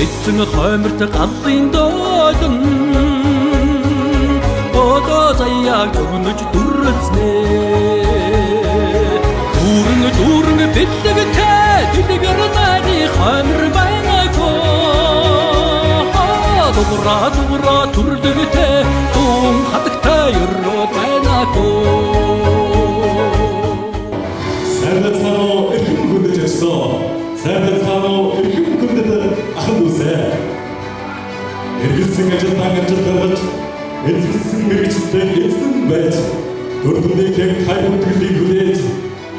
эцэн хойморт галын доолн одоо заяаг зөвнөж дүрэлцнэ дүүрэн бэлэгтэй дэлгэр найны хоймор байгако дугра түрлэгтэй тун хатагтай өрөөд байгако Сайнцаано эрхэм хүндэт өстөө сайнцаано эрхэм хүндэт ахын үсэ эргэлсэн ажилтан ажил гаргаж эзэлсэн мэрэгчтэй эзэн байж дөрөвдөнийхээ хайр хүндэглийг хүлээж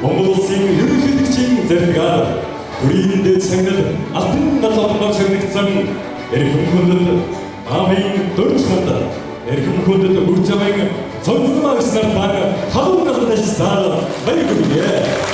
Монгол улсын ерөнхийлөгчийн зарилгаар бүрийн дэд сангад алтан газар шагнагдсан эрхэм хүндэт амын дөрвчмөд эрхэм хүндэт үржимэн цонцмагс нар халуун газар сар баярлалаа.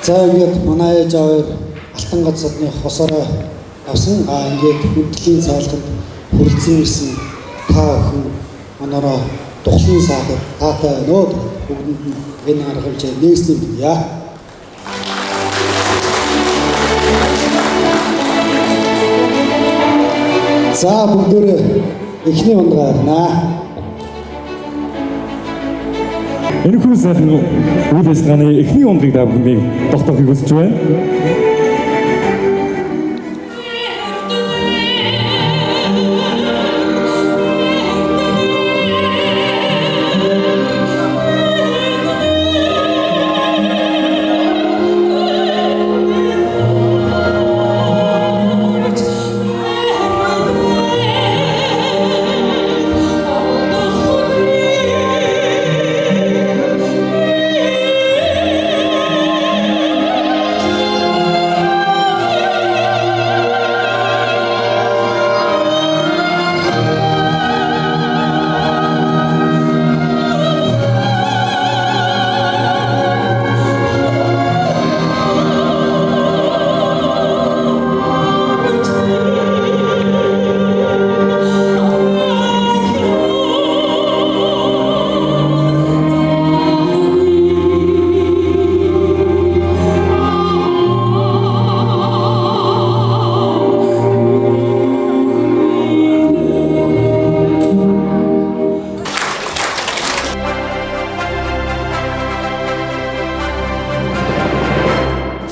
За ингээд манай ээж аваар алтан газарны хосороо авсан. Ингээд хөдөлгөөний цаалганд хүрэлцэн ирсэн та бүхэн манараа тухлын саагаар таатай нөөд бүгдэнд нь энэ арга хэмжээ нээсэн юм яа. За бүгдөө эхний ундраа харнаа. Энэхүү сайхан үйл ажиллагааны эхний ундрыг та бүхэн тогтоохыг хүсэж байна.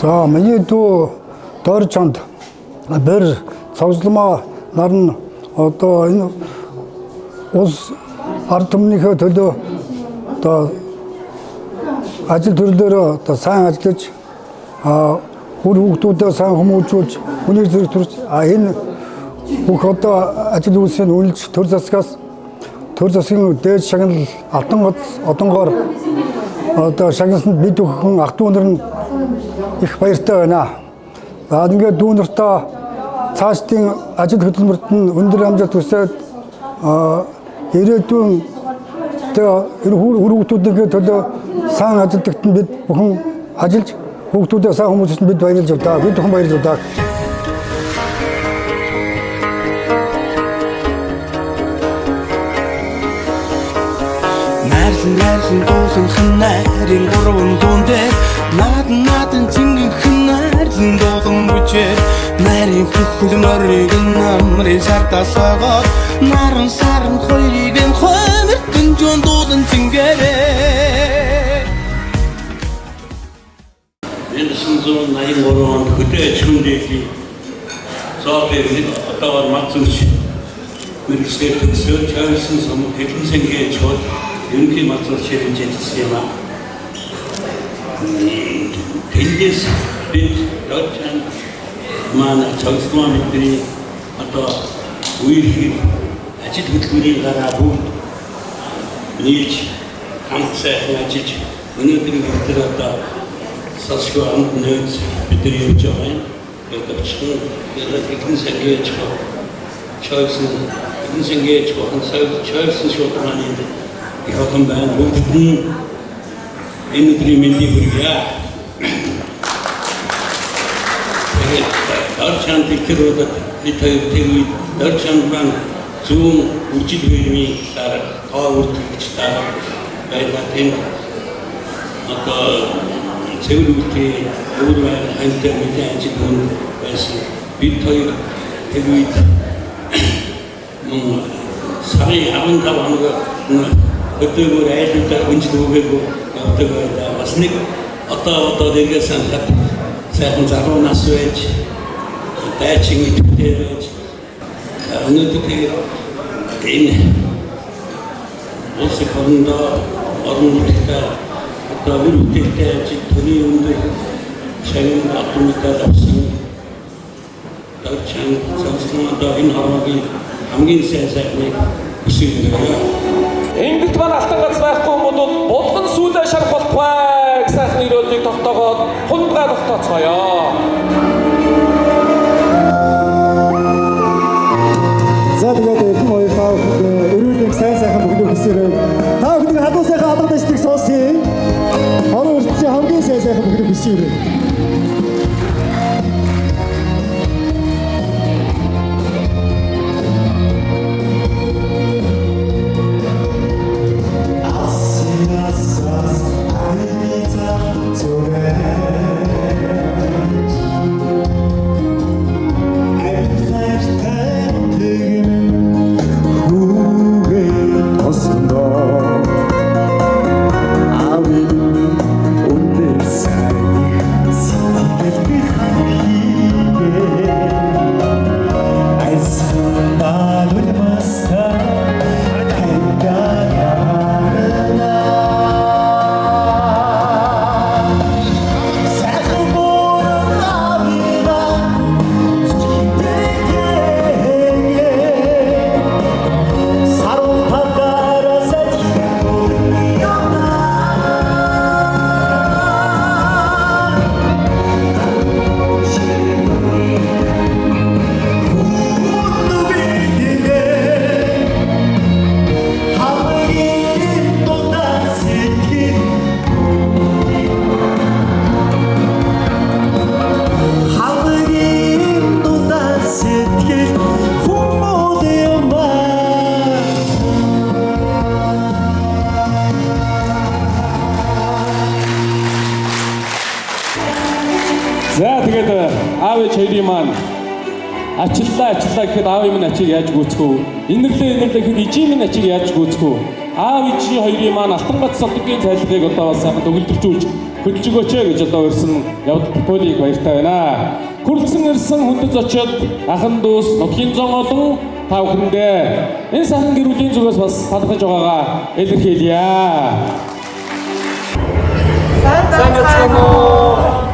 За миний дүү Дор чонд бэр цогцломоо нар нь одоо энэ улс ард түмнийхээ төлөө одоо ажил төрлөөрөө одоо сайн ажиллаж үр хүүхдүүдэд сайн хүмүүжүүлж хүний зэрэг төрж энэ бүх одоо ажил үйлсийг үнэлж төр засгаас төр засгийн дээд шагнал алтан одонгоор одоо шагналсанд бид бүхэн ах дүү нар нь их баяртай байна. За ингээд дүү нартаа цаашдын ажил хөдөлмөрт нь өндөр амжилт хүсээд ирээдүйн хүүхдүүдийн төлөө сайн ажилдагт нь бид бүхэн ажиллаж хүүхдүүдээ сайн хүмүүсд бид баярлаж явдаа. Бид бүхэн баярлаж явдаа. Найрлан дуусан ханарын гурван дундээ наадын цингэн ханарын дуулан бүчээр нарийн бүхэл морийг намрын сартасагаад наран саран хоёрыг нь хоймертэн жон дуулан цингэрээ. Энэ 1983 онд хөдөө аж ахуйн дээдлийн зоолын одоогоор мал зүйч мэргэжлэр төгсөө Чойрсон сум Хэлэн сангийн чод ерөнхий мал зүйч хэмжээсэн юм аа. Тэндээс бид дөрчан манай цогцлоо мэдний одоо үеийн ажил хөдөлмөрийн дараа бүгд нийлж хамт сайхан ажиллаж өнөөдөр бид одоо сасгүй амт нөөц бидний явж байгаа юм. Өвчтөн Хэлэн сангийн чод Хэлэн сангийн Чойрсон шуурманы явсан байна. Бүгд энэ өдрийн мэндийг хүргье. Дөрчан тэтгэрүүд бид хоёрын дөрчан маань зүүн үржил хөрмийн дараа тоо үржигч дараа байлаа тийм одоо цэвэрүүтэй өөрөөр хантай мэдээ ажил байсан бид хоёр тэгвэл сарын 15 хоног өдөөгөр айлуудаар өнжил өгөөгүй явдаг байлаа. Бас нэг одоо дээрээс хандаад сайхан залуу нас байж дайчин идэвхтэй байж өнөөдөр энэ улсын хорондоо орон нутгад одоо үр хөдөлтэй ажил төний өндөр шагнал автомобиль авсан дөрчан цогцлоо энэ хорвогийн хамгийн сайн сайхныг хүсэж байна. Энгэрт маань алтан гац байхгүй бол булган сүүлээ шарах болтугай сайхан өрөөлийг тогтоогоод хундгаа тогтооцгоё. За тэгээд энэ хоёр тав өрөөлийг сайн сайхан бүгд хүсээрэй. Та бүхэн халуун сайхан алга дэжтийг сонсъё. Орон өртсөн хамгийн сайн сайхан бүгд хүсээрэй. За тэгээд аав ээж хоёрын маань ачлаа гэхэд аав минь ачийг яаж гүйцэх вэ? Инэрлээ гэхэд ижийн минь ачийг яаж гүйцэх вэ? Аав ижийн хоёрын маань алтан гац содгийн цайлгыг одоо бас сайхан төгөлдржүүлж хөдөлж өгөөч гэж одоо ирсэн явдал бүтээлийг баяртай байна. Хүрэлцэн ирсэн хүндэт очиод ахын дүүс нутгийн зон олон та бүхэндээ энэ сайхан гэрүүлийн зүгээс бас талхаж байгаагаа илэрхийлье. Сайн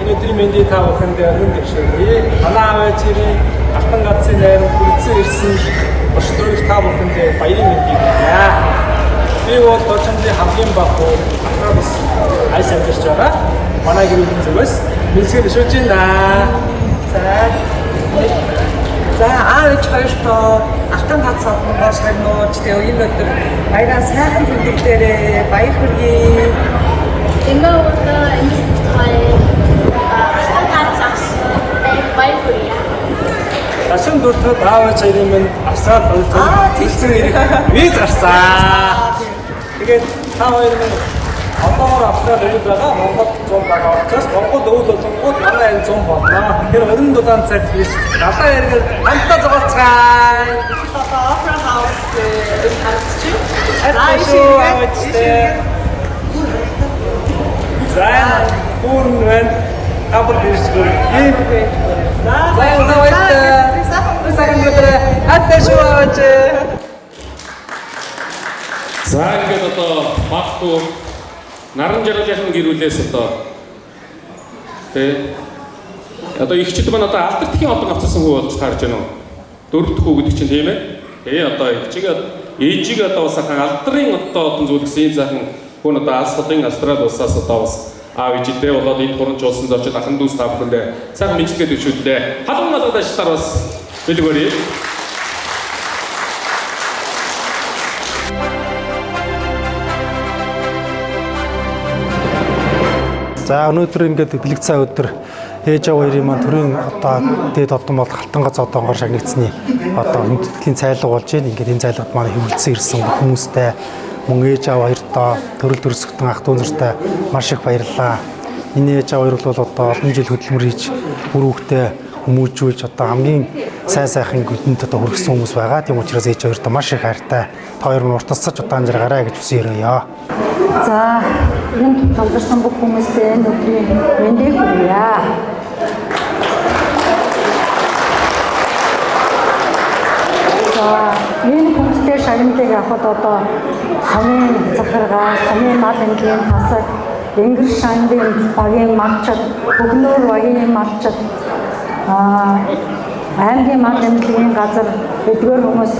өнөөдрийн мэндийг та бүхэндээ өргөн дэвшүүлье. Манай аав ээжийн алтан гацын найр хүрэлцэн ирсэн бошдорыг та бүхэндээ баярын мэндийг хүргье. Би бол дочмын хамгийн бага хүү ахраас айс амьдарч байгаа. Манай гэрүүлийн зүгээс мэдсгээ бишүүлж байна. За аав ээж хоёртоо алтан гац содноос хэмнөөж тэгээ энэ өдөр баяраа сайхан төлөвлөрөө баяр хүргэе. Энэ өдөр энэ алтан гац авсан баяр хүргэе. Дашин дуртад аав ээж хоёрын минь авсаад хэлсэн хэрэг би зарсан. Тэгээд та хоёр минь одоогоор авсаад ирээд байгаа Монгол 100 байгаа учраас Монгол өвөл болонгууд манай энэ 100 болно. Тэгэхээр 20 дугаар цаг биш. Далаа эргээр хамтдаа зогсоцгаая. Opera House харагдчих. Зайн бүрэн хамбар бэрсгөр ийм за сайхан өдрөө аташууч. За ингээд одоо багтуу наран жаргалын гэрүүлээс одоо одоо ихчд маань одоо алдартай одоо авцсан хүү болж таарж байна уу? 4 дахь хүү гэдэг чинь тийм ээ. Одоо ээжийг одоо бас алдрын одоо зүйл гэсэн ийм сайхан хүн одоо алсгалын Австрали улсаас одоо бас аав ээжтэй болоод энэ хуранч улсын зорчид ахын дүүс та бүхэндээ сайхан мэдлэгээд өшүүлээ. Халуун малгад ажиллаар бас бэлгээрээ. За өнөөдөр ингээд бэлэг цай өдөр ээж аваа хоёрын маань төрийн одоо дээд одон бол Халтан гац одонгоор шагнагдсны одоо хүндэтгэлийн цайлга болж байна. Ингээд энэ цайлагад маань хөвөлдсөн ирсэн хүмүүстэй мөн ээж аваа хоёртоо төрөл төрөсгтөн ах дүү нартай маш их баярлалаа. Энэ ээж аваа хоёр бол одоо олон жил хөдөлмөр хийж бүр хүүхдээ хүмүүжүүлж одоо хамгийн сайхан гүдэнд одоо хүргэсэн хүмүүс байгаа. Тийм учраас ээж хоёртоо маш их хайртай. Та хоёр нь уртасч удаан жаргаарай гэж хүсээрээ. За энэ тулгарсан бүх хүмүүстээ энэ өдрийн мэндийг хүргье. За энэ хүнтэй шагналыг авахд одоо сумын захиргаа, сумын мал эмнэлгийн тасаг, Энгэр шангийн багийн малчид, Бөгнөр багийн малчид, аймгийн мал эмнэлгийн газар эдгээр хүмүүс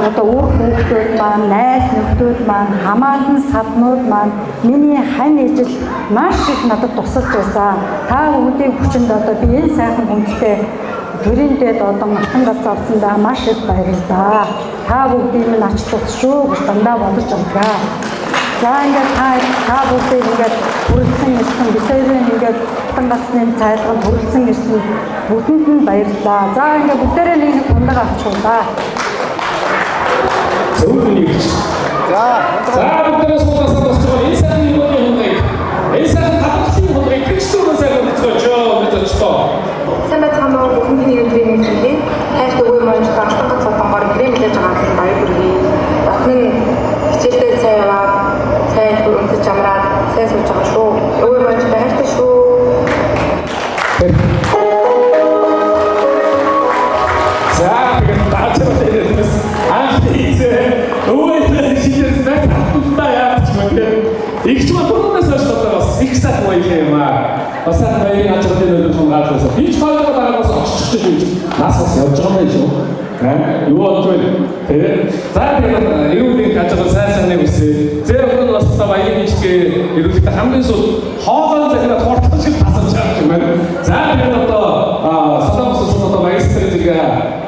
одоо үр хүүхдүүд маань, найз нөхдөд маань, хамаатан саднууд маань миний хань ижил маш их надад тусалж байсан. Та бүдгийн хүчинд одоо би энэ сайхан хүндтэй төрийн дэд одоо Халтан гац авсандаа маш их баярлалаа. Та бүгдийг минь ач тус шүү гэж дандаа бодож байгаа. За ингээд та бүгдийг ингээд хүрэлцэн ирсэн битэрийн ингээд Халтан гацны цайлганд хүрэлцэн ирсэн бүгдэнд нь баярлалаа. За ингээд бүгдээрээ нэг ундаг авчихлаа. Зөвхөн за бүгдээс суулгасан болж байгаа энэ сайн юм уу? Энэ сайн хатгалын хондрыг гэрчлүүрээ сайн өгцгөөж мэдээчтэй. Сайн байцгаана уу бүхний өдрийн мэндийг хайртай үе маань Халтан гац одонгоор гэрэмлэж байгаа юм баяр хүргэе. Охин хичээлдээ сайн яваад сайн хөрөмтөж амраад сайн сууж байгаа шүү. Үе маань хайртай шүү. За тэгээд таачраад ирээс Игч мөн түрүүнээс хойш одоо бас их сайхан баярлалаа юм аа. Бас сайхан баярын ажлын өдөр хонгаалсан. Би ч хоёроо дараагаас очиж гэж нас бас явж байгаа юм шүү. Юу болвол за тэгээд эрүүлийн ажил сайн нэг үсээ. Зэрэг нь бас одоо баярын хичгээ эрүүлэхдээ хамгийн сул хоолой захираа тортож тасалж байгаа юм байна. За тэгээд одоо саламс одоо баяр сэтгэлийг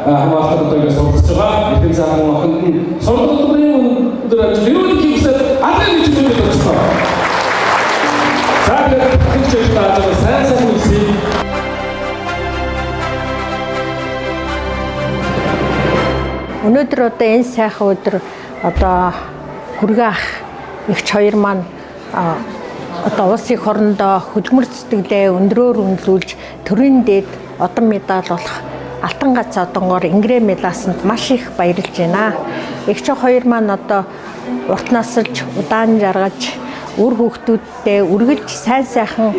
хамгаалахад одоо ингэ сурч байгаа. Ихэм сайхан охинд нь сургуулийн өдөр ажил эрүүлэх юмсад аль нэг зүйл болж байна. За тэгээд хичээл таажаа сайн үсээ. Өнөөдөр одоо энэ сайхан өдөр одоо хүргээх эгч хоёр маань одоо улсын хорондоо хөдөлмөр цэцгэлээ өндрөөр үнэлүүлж төрийн дээд одон медаль болох Алтан гац одонгоор Ингрэ медалсанд маш их баярлж байна. Эгч хоёр маань одоо урт насалж удаан жаргаж үр хүүхдүүдтэй үргэлж сайн сайхан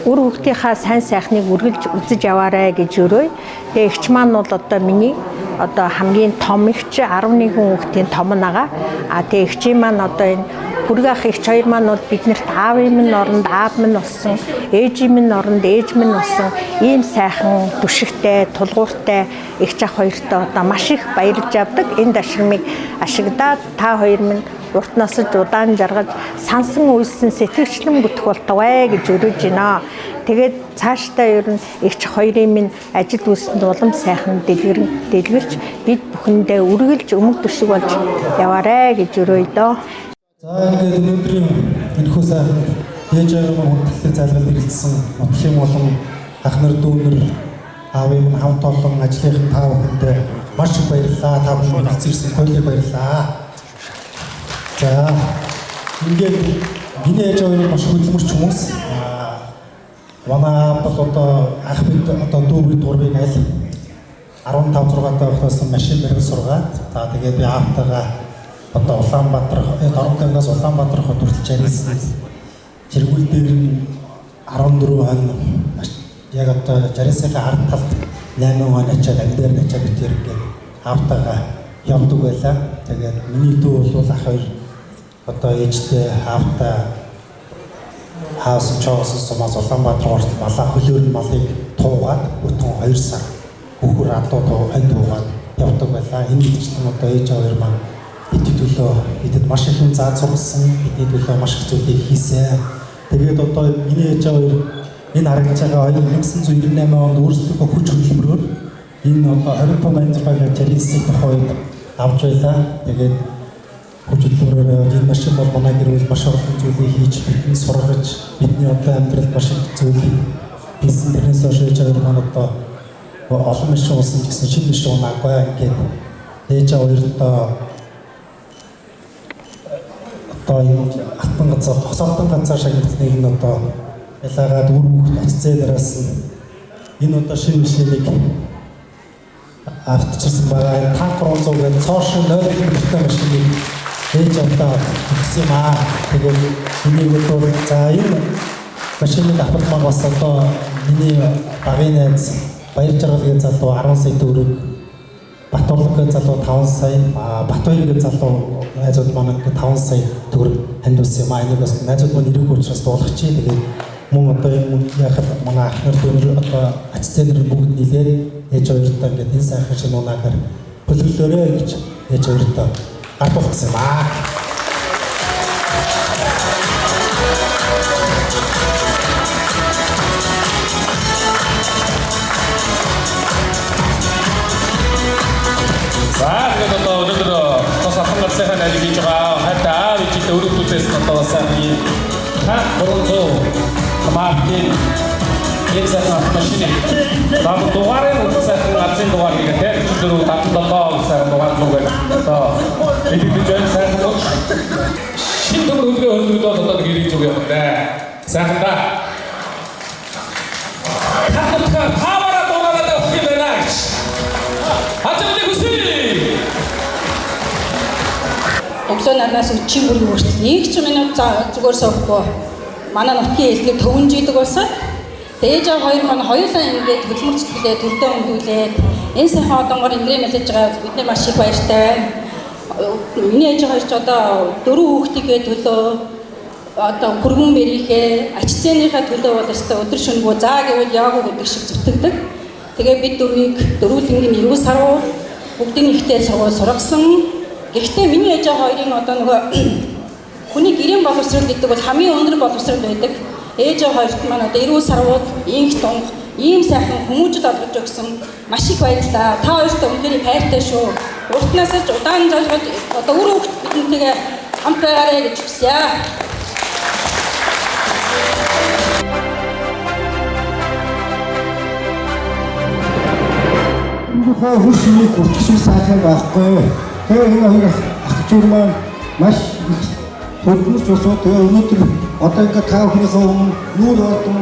үр хүүхдийнхаа сайн сайхныг үргэлж үзэж яваарай гэж өрөөе. Тэгээ эгч маань бол одоо миний одоо хамгийн том эгч 11 хүүхдийн том нагаа. Тэгээ эгчийн маань одоо энэ хүргээх эгч хоёр маань бол биднэрт аавын минь оронд аав минь болсон, ээжийн минь оронд ээж минь болсон ийм сайхан түшигтэй, тулгууртай эгч ах хоёртой одоо маш их баярлж авдаг. Энэ дашрамыг ашиглаад та хоёр минь урт насалж удаан жаргаж сансан үйлсэн сэтгэгчлэн бүтэх болтугай гэж өрөөж байна. Тэгээд цаашдаа ер нь эгч хоёрын минь ажил үйлсэнд улам сайхан дэлгэрч бид бүхэндээ үргэлж өмг төшиг болж яваарэ гэж өрөөе доо. За ингээд өнөөдрийн энэхүү сайхан ээж аваа хүндэтгэлийн цайлгалд ирэлцсэн нотлын болон ах нар дүү нар аавын минь хамт олон ажлынхан та бүхэндээ маш их баярлалаа. Та бүхэн ирсэн хоёулаа баярлалаа. За ингээд миний ээж аваа маш хөдөлмөрч хүмүүс. Манай бол одоо ах бид одоо дүү бид гурвыг аль 15-6 таа байхаас машин барих сургаад тэгээд би аавтайгаа одоо Улаанбаатар Оронгонгоос Улаанбаатар хот хүртэл жарилсан. Жиргүүл дээр нь 14 он яг одоо 60-ийн ард талд 8 он очиад амьдаар очиад бид ингээд аавтайгаа явдаг байлаа. Тэгээд миний дүү бол ах хоёр одоо ээжтэй аавтай хаасан чоос сумаас Улаанбаатар хүртэл малаа хөлөөр нь малыг туугаад бүтэн 2 сар хөхөр адуу хань туугаад явдаг байлаа. Энэ мэтлэн одоо ээж хоёр маань бидний төлөө бидэд маш их зааж сургасан, бидний төлөө маш их зүйлийг хийсэн. Тэгээд одоо миний ээж хоёр энэ харагдаж байгаа 1998 онд өөрсдөө хүч хөдөлмөрөөр энэ одоо 25 амжилттай Жарисыг тохиолд авч байлаа. Тэгээд хүч хөдөлмөрөөр энэ машин бол манай гэр бүл маш олон зүйлийг хийж бидний сургаж бидний одоо амьдралд маш их зүйлийг хийсэн. Тэрнээс хойш ээж хоёр маань одоо олон машин уусан гэсэн шинэ машин унаагүй ингээд ээж хоёроо одоо энэ алтан ганцаар тосолтон ганцаар шагнагдсныг нь одоо ялаагаад үр хүүхд ачцээ дээрээс энэ одоо шинэ машиныг автчирсан байгаа. Танк 300 гэдэг цоошин 0 гэх машиныг ээж одоо өгсөн юм аа. Тэгээд энийг бол за энэ машиныг авах маань бас одоо миний багын найз Баяр Жаргалгийн залуу 10 сая төгрөг, Батболгийн залуу 5 сая, Батбаягийн залуу найзууд маань 5 сая төгрөг хандуулсан юм аа. Энийг бас найзууд маань ирээгүй учраас дуулах чи. Тэгээд мөн одоо энэ яхад манай ах нар дөрөв одоо ачцэн нар бүгд нийлээд ээж хоёртаа ингээд энэ сайхан шинэ унаагаар хөлөглөөрэй гэж ээж хоёртаа гардуулсан юм аа. Тэгээд одоо өнөөдөр бас алтан ганцынхаа найрыг хийж байгаа хайртай аав ээжтэй өрөвдүүлээс одоо бас энэ танк 300 Хамаатын энэ сайхан машины баг дугаарыг сайхан ганцын дугаар гэдэг тэр 4-7 сайхан дугаар зүгээр одоо эдгээр жин сайхан шинэ төмөр хөлгөө хөлгөөд одоо гэрийг зүг явах дээ сайхан да тавара дугаараа өгөх юм байна өглөө нараас өчиг бүрийн хүртэл нэг ч минут зүгээр суухгүй манай нутгийн хэлнийг төвөнжийдэг болсон. Ээж аав хоёр маань хоёулаа ингээд хөдөлмөр зүтгэлээ төрдөө өнгөлээд энэ сайхан одонгоор индрээ мэлж байгаа бид нар маш их баяртай. Миний ээж хоёр ч одоо 4 хүүхдийнхээ төлөө одоо хөргөн бэрийнхээ ачцээнийхээ төлөө бол өстө өдөр шөнөгүй заа гэвэл яагүй гэдэг шиг зүтгэдэг. Тэгээ бид дөрвийг дөрвөлнгийн 9 сар бүгдийн ихтэй сургууль сургасан. Гэхдээ миний ээж хоёрын одоо нөгөө хүний гэрийн боловсрол гэдэг бол хамгийн өндөр боловсрол байдаг. Ээж хоёрт маань одоо 90 сарвууд инх тунх ийм сайхан хүмүүжил олгож өгсөн. Маш их баярлалаа. Та хоёрт өнөөдөр хайртай шүү. Уртнаас ч удаан залгаж одоо өөр хүүхд бидэнтэйгээ хамт байгаарай гэж хүсье. Хаа хүсний хүртсэн сайхан байхгүй. Тэгээ энэ хоёр ах жир маань маш хөдөлмөрч болсон. Тэгээ өнөөдөр одоо ингээд та бүхнийхээ өмнө юу болдон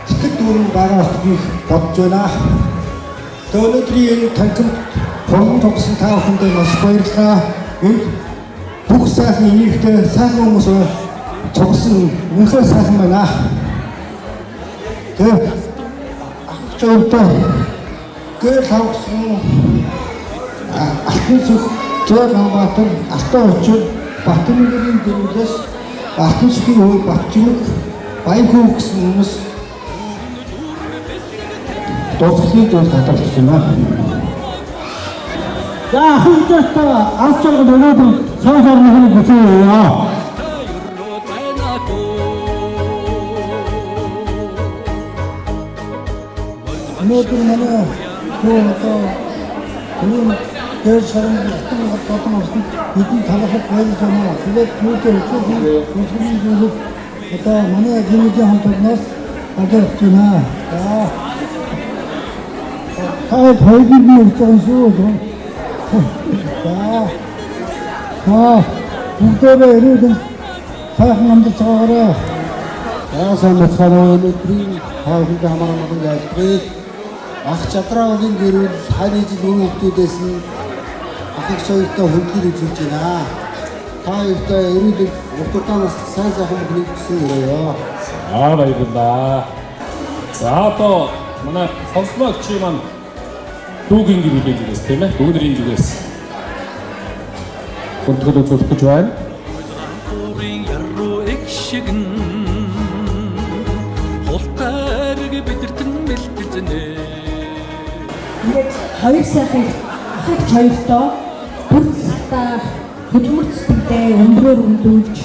сэтгэл дүүрэн байгаа гэж бодож байна. Тэгээ өнөөдрийн энэ танхимд хурдан тогсон та бүхэндээ маш баярлалаа. Энэ бүх сайхан инээхтэй сайхан хүмүүс тогсон үнэхээр сайхан байна. Тэгээ ах жиртэй гэр хавсан алтан цог зөөр Хамаатан алтан очир Батмүрийн дөрвөлөөс алтан цогийн үе Батчмүр Баянхүү гэсэн хүмүүс дуусхийг таталж байна. За хөндөстөө авч байгаа өнөөдөр цаашаар нэг бүсээ. өнөөдөр манай энэ дээр шаран батан орсон бидний талхад байж байгаа. Тэгээд түүгээр өчигдөр зүйлүүд одоо манай гинэгийн хамтлагнаас агуулж байна. Таад хоёрын нэг зүйл шүү. Бүгдээ ирээд сайхан амжилт цаагаарай. Сайн бацгаараа өнөөдрийн хавьд хамаарсан ялгыг ах чадраагийн гэрүүл хааны жил өрөө хүмүүсээс нь ахыг соёлтой хөндлөж үзүүлж байна. Та хоёртой ирээдүйд уртутанаас сайн сайхан бүхнийг хүсэн өрөөё. Баярлалаа. За одоо манай сонсогч маань дүүгийн гэр бүлийн зүгээс тийм ээ. Дүүнэрийн зүгээс хүндэтгэл үзүүлэх гэж байна. Бүрийн яруу экшигэн холтайрыг бидэртэн мэлтэнэ. Ингээд хоёр сайхан ахагч хоёртоо бүрцэлтаа хөдөлмөрцөлтэй өндрөөр өндүүлж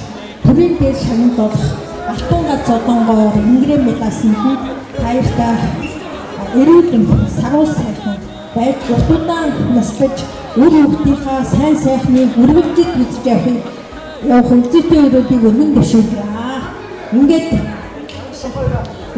төрийн дээл шагнал болох Алтунгаа зодонгоор ингрэм медалсанд баяртай эрүүлэн саруу сайхан байж уртудаан наслаж үр хүүхдийнхаа сайн сайхныг үргэлжлэж үзэж явах эзэртэй өрөөдийг өргөн дэвшүүлээ.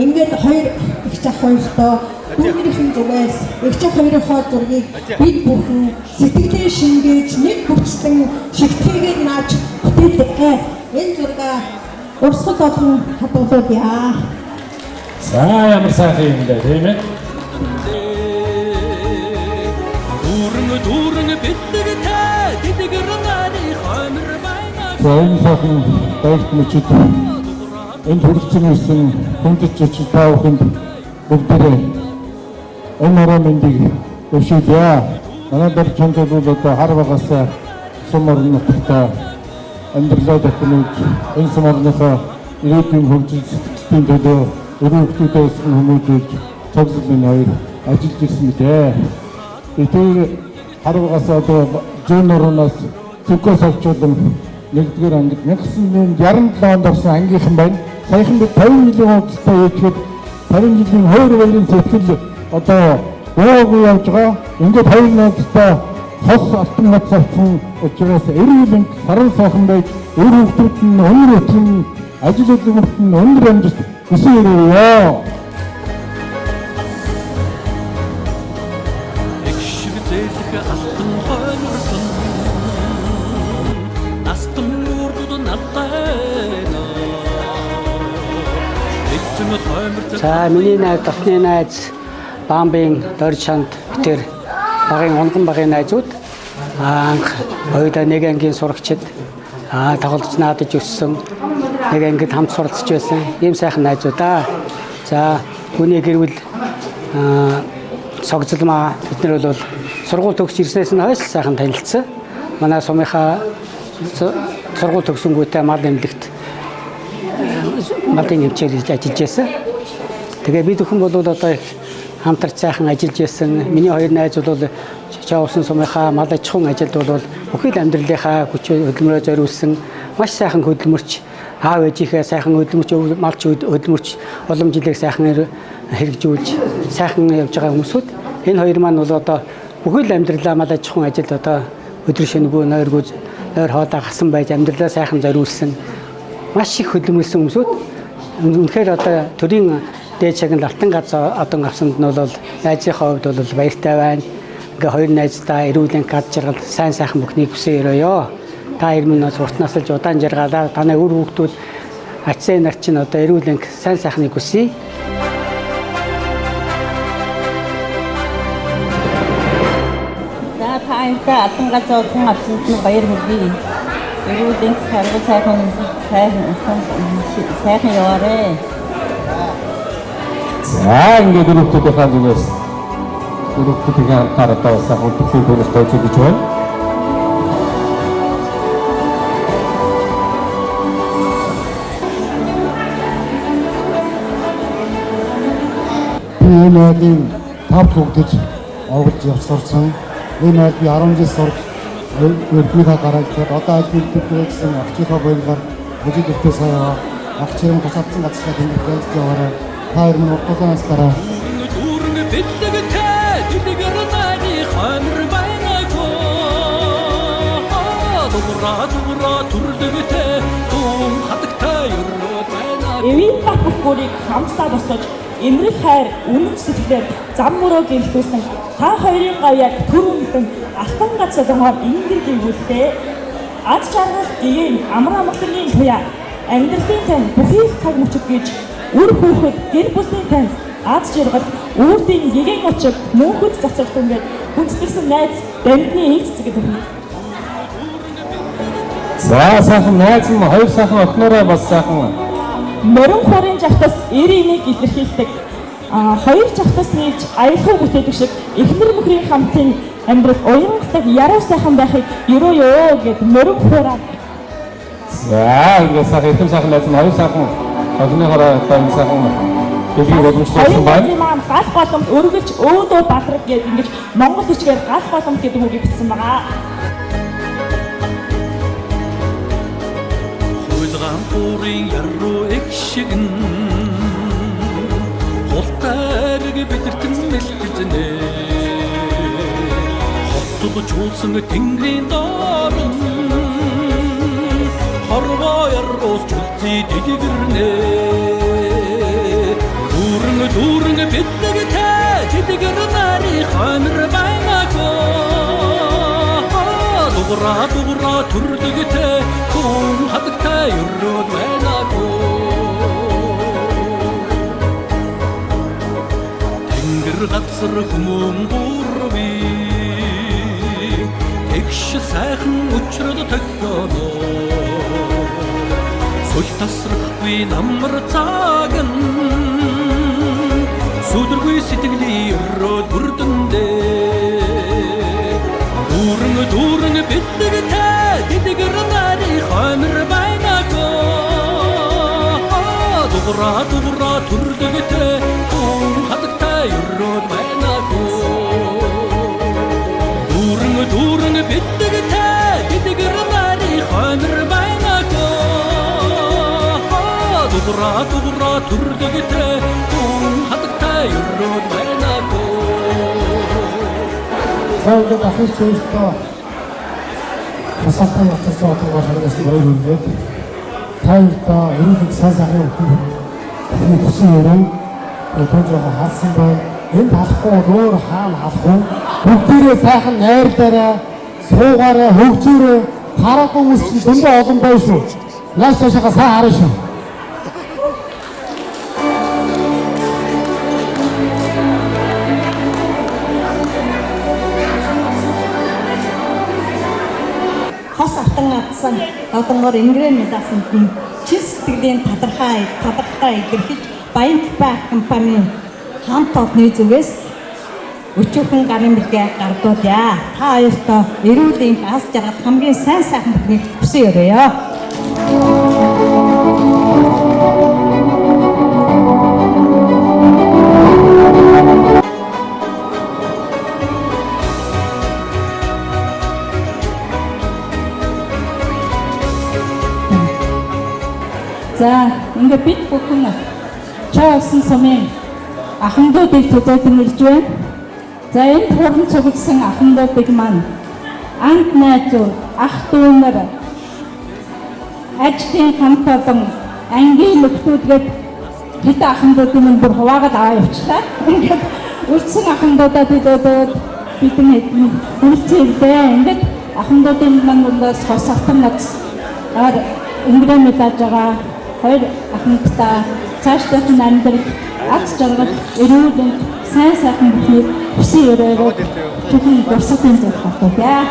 Ингээд хоёр их ах хоёртоо бүгдийн зүгээс их ах хоёрынхоо зургийг бид бүхэн сэтгэлээр шингээж нэг бүрчлэн шигтгэгээр нааж бүтээлээ. Энэ зургаа урсгал олон хадгалуулъя. За ямар сайхан юм бэ тийм ээ. Дүүрэн бэлтгэтэй дэдгэр нари хоймор байна. За энэ сайхан баярт мөчид энэ хүрэлцэн ирсэн хүндэт жижиг та бүхэнд бүгдээрээ энэ орон мэндийг өвшүүлье. Манай дээр чонд бол одоо хар багасаа сум орон нутагта амьдралаа дахинуд энэ сум орныхоо ирээдүйн хөгжил сэтгэлийн төлөө өрөө хүмүүсээс хүмүүжүүлж цогцлын хоёр ажиллаж ирсэн мэт. Тэр хар багасаа одоо зүүн орноос зүгээс авчулан 1-р ангид 1967 онд орсон ангийнхан байна. Саяхан бид 50 жилийн хугацаатай ээжгээд 50 жилийн хойр баярын сэтгэл одоо уугүй явж байгаа. Ингээд 2 ноцтой хос алтан ноц авсан учраас эрүүл саран сайхан байж өр хүүхдүүд нь өнөр өтгөн ажил хөдөлмөрт нь өндөр амжилт хүсье өрөөё. Экшиг зээлэх алтан хойморсон астам нуурдууд надтайна. За миний найз дотны найз Бамбын Дорчанд тэр багын онгон багын найзууд анх хоёулаа нэг ангийн сурагчид тоглож наадаж өссөн нэг ангид хамт суралцж байсан ийм сайхан найзуудаа. За хүний гэрвэл цогцлмаа бид нар бол сургууль төгсөж ирснээс нь хойш сайхан танилцсан. Манай сумынхаа сургууль төгсөнгүүтээ мал эмнэлэгт малын эмчээр ажиллаж байсан. Тэгээ бид бүхэн бол одоо хамтарч сайхан ажиллаж байсан. Миний хоёр найз бол Чавсан сумынхаа мал аж ахуйн ажилд бол бүхэл амьдралынхаа хүч хөдөлмөрөөр зориулсан маш сайхан хөдөлмөрч аав ээжийнхээ сайхан хөдөлмөрч малч хөдөлмөрч улам жилийг сайхан хэрэгжүүлж сайхан явж байгаа хүмүүсүүд энэ хоёр маань бол одоо бүхэл амьдралаа мал аж ахуйн ажилд одоо өдөр шөнөгүй нойр хоолой гасан байж амьдралаа сайхан зориулсан маш их хөдөлмөрсөн хүмүүсүүд үнэхээр одоо төрийн дээд шагнал алтан газар одон авсанд нь бол найзынхаа хувьд бол баяртай байна. Ингээ хоёр найздаа эрүүлэн гад жаргал сайн сайхан бүхнийг хүсье өрөөё. Та хоёр минь урт насалж удаан жаргалаа. Танай үр хүүхдүүд ачсан нар чинь одоо эрүүлэн сайн сайхныг хүсье. За таантай алтан газар одон авсанд нь баяр хүргэе. Эрүүлэн сайхан яваарэ. За ингээд өрөвдөд хаан зүгээс өрөвдөдгийн хамтаар одоо сайхан хөдөлгөөний төлөв тооцоолж байна. Энэ найдын 5 хүүхэд овгож явсарсан. Энэ найд би 10 жил сурч өргөнийхөө гараад одоо ажилладаг гэсэн авчийнхаа боёлоор бүжиг өвтөө сая авч юм тусалсан газар тэмдэглэж яваарай. Хайр минь уртулаас дараа Дүүрэн бэлтгэтэй дэдгэр нари хоймор байна дуураа түрлэгтэй тун хатагтай өрөөд байна. Эвийн багбүрийг хамтдаа босгож эмрэх хайр үнэн сэтгэлээр зам мөрөө гэлтүүлсэн та хоёрын гавьяаг төр үнэн алтан газар дongоор ингэр гүйгүүлээ. Ад жаргал гийн амар амгалангийн туяа амьдралын тань бүхий цаг мөчөд гэж үр хүүхэд гэр бүлийн тань ад жаргал үрдийн гэгэн очиг мөнхөд цацагт ингээд хүндэтгсэн найз дамжны их цэцэг өгнө. За сайхан найз нь хоёр сайхан охиноороо бас сайхан морин хуурын жавтас эримийг илэрхийлдэг. Хоёр жавтас нийлж аялал бүтээдэг шиг эхнэр нөхрийн хамтын амьдрал уянгадаг яруу сайхан байхыг ерөөё гэд морин хуураа. За ингээд сайхан хэм сайхан найз нь хоёр сайхан одныхороо тань сайхан дэлхийн боломжтой байна. Маань гал боломж өргөж өөдөө бадраг гэж ингэж Монгол бичгээр гал боломж гэдэг үгийг бичсэн байгаа. Хуйлгаан хуурын яруу эгшигэн хултайрэг бидэртэн мэлгэзнэ хоттод чуулсан тэнгэрийн доорн хорвоо яруу чулций дэгэрнэ дүүрэн бидэгтэй тэдгэр нари ханар байнако дугра төрдөгтэй хүн хатагтай өрөөд байнако тэнгэр газар хүмүүн бүрви тэгш сайхан өчрөд тохионо сул тасрахгүй намар цаган сүдэргүй сэтгэлийн өрөөд бүрдэндээ дүүрэн бидэгтэй тэдгэр нари ханар байнако дугра төрдөгтэй хүн хатагтай өрөөд байнако дүүрэн бидэгтэй тэдгэр нари ханар байнако дугра төрдөгтэй хүн хатагтай өрөөд байнако Сайхан ахиж чөлтөө хасалтан атас отгоор харгас баярлалаа. Тайлта эрүүл сайхан хүн хүсэн өрөө тонжоо хаасан байна. Энд халахгүй өөр хаана халах вэ? Бүгдээрээ сайхан найрлаараа суугаараа хөгжөөрөө хараагүй хүмүүс чинь зөндөө олон байна шүү. Нааш цаашаа сайн хараа шүү. Хос автан атсан одонгор ингрэм мэдсэн чин сэтгэлийн талархаа илэрхийлж Баян Типа компани хамт олонны зүгээс өчүүхэн гарын бэлгээ гардуулъя. Та хоёртоо эрүүлийн аз жаргал хамгийн сайн сайхан бүхнийг хүсэн өрөөё. За ингээд бид бүхэн чаасан сумын ахмадуудыг төлөөлж байна. За энэ хурдан цугласан ахмадуудыг маань анх найзууд, ах дүүнэр, ажлын хамт олон ангийн нөхдүүдгээд хэд ахмадуудын минь бүр хуваагаад аваа явчлаа. Ингээд үлдсэн ахмадуудаа бидэн үлцээвдээ. Ингээд ахмадуудын мандаас хос автан нац ингрэм мэдэж байгаа хоёр ахмадтай цаашдах нь амьдрал аз жаргал эрүүл сайн сайхан бүхнийг хүсэн өрөөгөө түхэн дурсатын зүйл болтугай.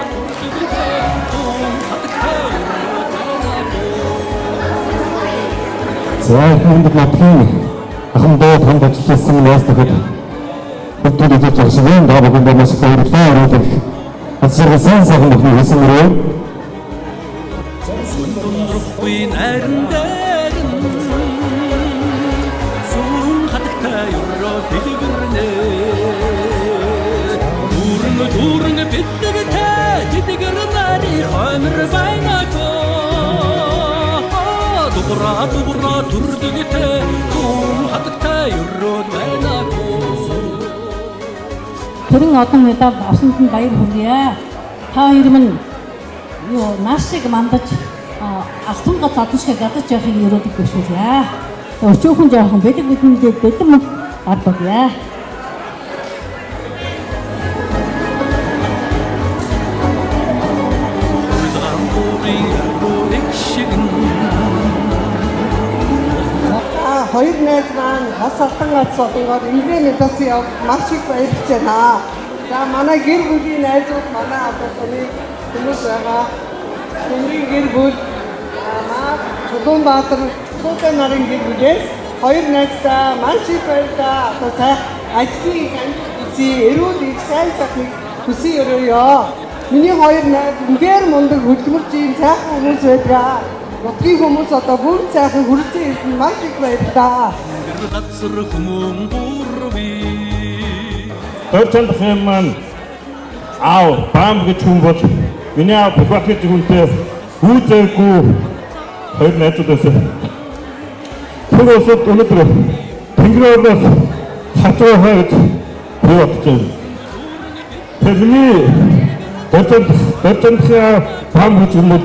За хүнд матгийн ахмадууд хамт ажилласан найзтайг бүгд үзэж байгаа даа бүгд маш баярлалаа өрөөд асар сайн сайхан бүхнийг хүсэн өрөө Queen Arndaren Sun Hatakay Rod Diligurne Durung Bittagata Tidigarnari Hamr Bainako Dura Turdigate Sun Hatakay Rod Bainako Тэрэн одон медаль авсанд нь баяр хүргэе. Та хоёр минь юу наашиг мандаж алтан гац адушиг гадаж явахыг өрөөдөг бишүүлээ. Өчөөхөн жоохон бэлэг бүтэндээ бэлэн мөн арбагья. Хоёр найз маань хас алтан гац одонгоор ингээний тасыг явах маш их баярлж байна. За манай гэр бүлийн найзууд манай автобусны хүмүүс байгаа. Тэний гэр бүл Чулуунбаатар Сүүтэй нарын гэр бүлээс хоёр найздаа маш их баярлалаа. Одоо цаа ажлын амжилт эрүүл их сайн сайхныг хүсье өрөөё. Миний хоёр найз үнээр мундаг хөдөлмөрч ийм сайхан хүмүүс байдаг. Нутгийн хүмүүс одоо бүр сайхан хүрэлцэн ирсэн маш их баярлалаа. Дөрчөнд хэмээн аав баам гэж хүн бол миний аав бүхбахны зүгүнтэй үүзээгүй хоёр найзуудаас тэр усад өнөдөр тэнгэрээс хатуу хойд би бодож байна. Тэрний дөрчөнд баам гэж хүмүүс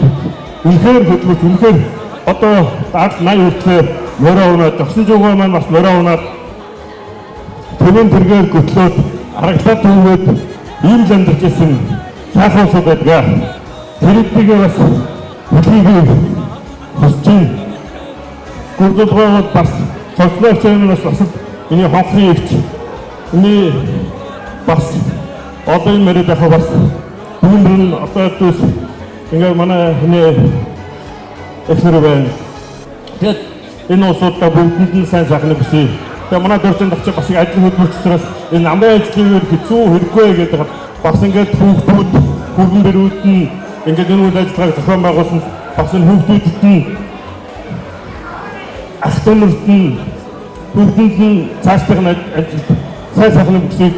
үнэхээр хөдөлгөж үнэхээр одоо 80 хүртэл мороо унаад тогсон жуугаа маань бас мороо унаад тэрэн тэргээр готлоод араглаад түүгээд ийм л амьдарч ирсэн сайхан усуд байдаг. Тэрүүдийг бас хөдөлгөе хүсэж байна. Гурдуулгад бас цогцлогч юмнаас бас миний хонхны ихч миний бас одоо энэ мэрэд ахаа бас бүгэн одоо төс ингээ манай эхнэр байна. Тэгээд энэ усуудаа бүгдэнд нь сайн сайхныг хүсье. Тэгээ манай дөржинд очиж бас ажил хөдөлмөрчсөөс энэ амрын ажлын хэцүү хэрэггүй гэдэг бас ингээд хүүхдүүд хүргэн бэрүүд нь ингээд энэ үйл ажиллагааг зохион байгуулсан бас энэ хүүхдүүдэд нь ахтамрт нь бүгдэнд нь цаашдын ажил сайн сайхныг хүсье.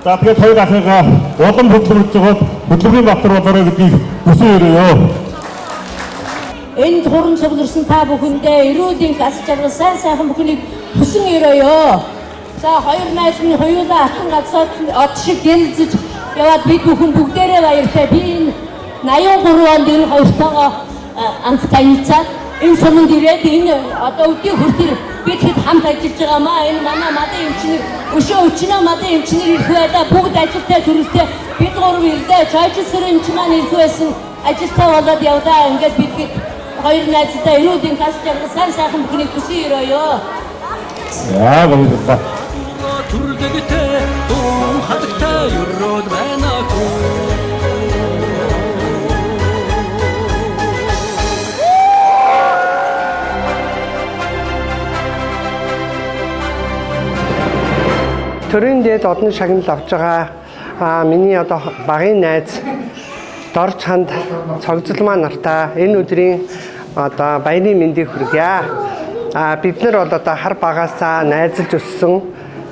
За тэгээд хоёр ахыгаа улам хөдөлмөрж байгаа хөдөлмөрийн бактер болоорой гэдгийг хүсье. Энэ хуран цугларсан та бүхэндээ эрүүлийн ас жаргал сайн сайхан бүхнийг хүсэн өрөөё. За хоёр найз минь хоёулаа алтан газар од шиг гялзэж яваад бид бүхэн бүгдээрээ баяртай. Би энэ 83 онд энэ хоёртойгоо анх танилцаад энэ суманд ирээд энэ одоо өдний хүртэл бид хэд хамт ажиллаж байгаамаа. Энэ манай мадын эмчнэр өшөө өчнөө мадын эмчнэр ирэх байлаа. Бүгд ажилтай төрөлтэй бид гурав ирлээ. Чойчсэр эмч маань ирэх байсан. Ажилтаа болоод явлаа. Ингээд бид хоёр найзтай эрүүлийн тас жаргал сайн сайхан бүхнийг хүсье өрөөё. За баярлалаа. Түрлэгтэй дуу хатагтай өрөөд байна хөө. Төрийн дээд одны шагнал авч байгаа миний одоо багын найз Дорж ханд цогцлмаа нартаа энэ өдрийн одоо баярын мэндийг хүргье. Бид нар бол одоо хар багаасаа найзалж өссөн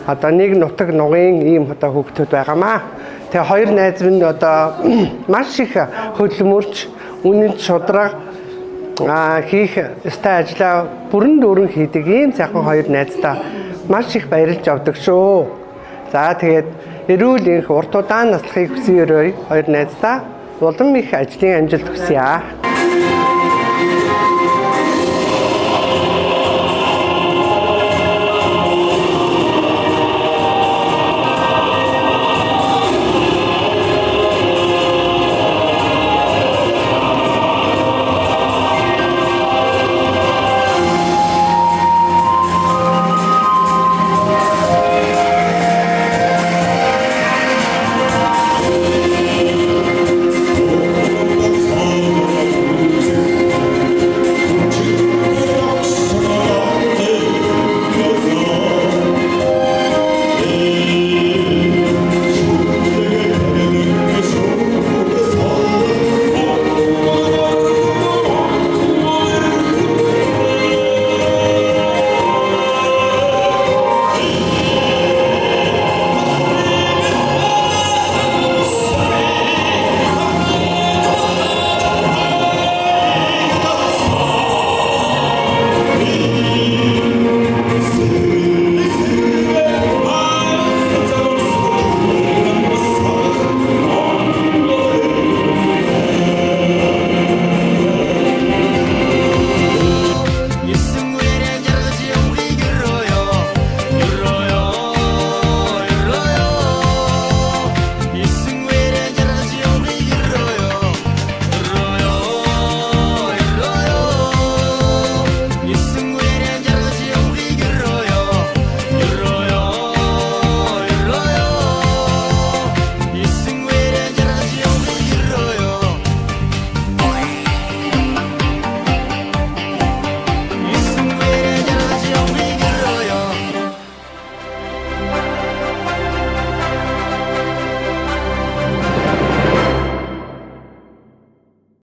одоо нэг нутаг нугын ийм одоо хүүхдүүд байгаамаа. Тэгээ хоёр найз минь одоо маш их хөдөлмөрч үнэнд шудраг хийх ёстой ажлаа бүрэн дүүрэн хийдэг ийм сайхан хоёр найздаа маш их баярлж явдаг шүү. За тэгээд эрүүл энх урт удаан наслахыг хүсье өрөөё хоёр найздаа. Улам их ажлын амжилт хүсье.